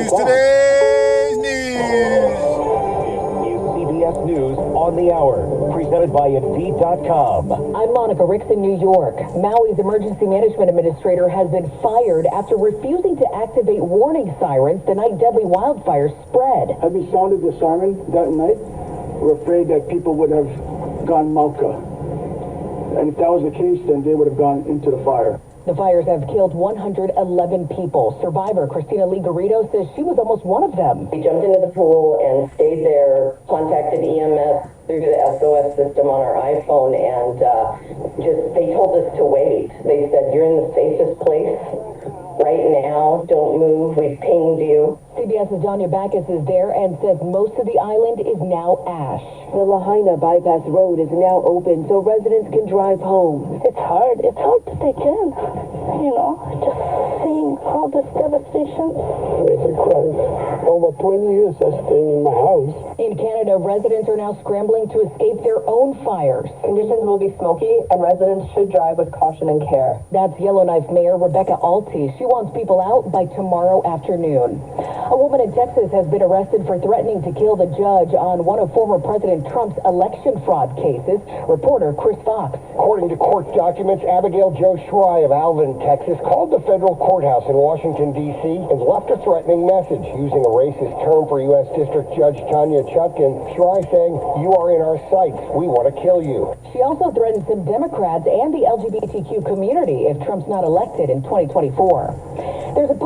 today's news. CBS News on the Hour, presented by Indeed.com. I'm Monica Ricks in New York. Maui's emergency management administrator has been fired after refusing to activate warning sirens the night deadly wildfires spread. Had we sounded the siren that night, we're afraid that people would have gone malka. And if that was the case, then they would have gone into the fire. The fires have killed 111 people. Survivor Christina Lee Garrido says she was almost one of them. We jumped into the pool and stayed there, contacted EMS through the SOS system on our iPhone, and they told us to wait. They said, you're in the safest place right now. Don't move. We've pinged you. CBS's Danya Backus is there and says most of the island is now ash. The Lahaina bypass road is now open so residents can drive home. It's hard to take in, just seeing all this devastation. It's a crisis. Over 20 years I stayed in my house. In Canada, residents are now scrambling to escape their own fires. Conditions will be smoky, and residents should drive with caution and care. That's Yellowknife Mayor Rebecca Alty. She wants people out by tomorrow afternoon. A woman in Texas has been arrested for threatening to kill the judge on one of former President Trump's election fraud cases. Reporter Chris Fox. According to court documents, Abigail Jo Schry of Alvin, Texas, called the federal courthouse in Washington, D.C. and left a threatening message using a racist term for U.S. District Judge Tanya Chuck, and Schry saying, "You are in our sights. We want to kill you." She also threatened some Democrats and the LGBTQ community if Trump's not elected in 2024. There's a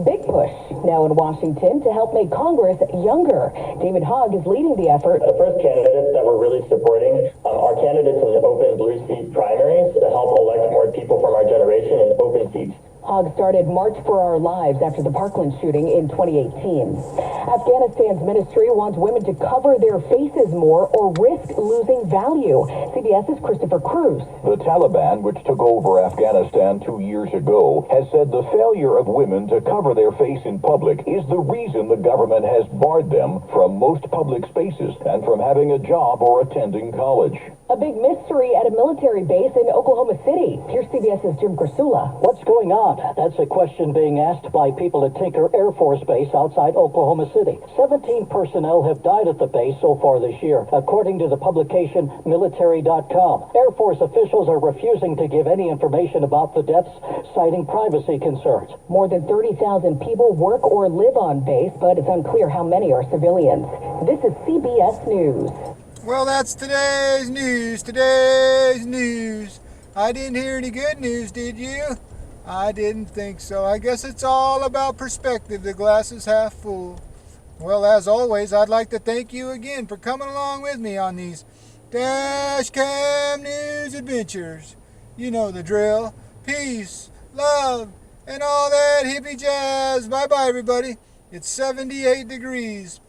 big push now in Washington to help make Congress younger. David Hogg is leading the effort. The first candidates that we're really supporting are candidates in the open blue seat primaries to help elect more people from our generation in open seats. Hogg started March for Our Lives after the Parkland shooting in 2018. Afghanistan's ministry wants women to cover their faces more or risk losing value. CBS's Christopher Cruz. The Taliban, which took over Afghanistan 2 years ago, has said the failure of women to cover their face in public is the reason the government has barred them from most public spaces and from having a job or attending college. A big mystery at a military base in Oklahoma City. Here's CBS's Jim Crisula. What's going on? That's a question being asked by people at Tinker Air Force Base outside Oklahoma City. 17 personnel have died at the base so far this year, according to the publication Military.com. Air Force officials are refusing to give any information about the deaths, citing privacy concerns. More than 30,000 people work or live on base, but it's unclear how many are civilians. This is CBS News. Well, that's today's news. Today's news. I didn't hear any good news, did you? I didn't think so. I guess it's all about perspective. The glass is half full. Well, as always, I'd like to thank you again for coming along with me on these Dash Cam News adventures. You know the drill. Peace, love, and all that hippie jazz. Bye-bye, everybody. It's 78 degrees.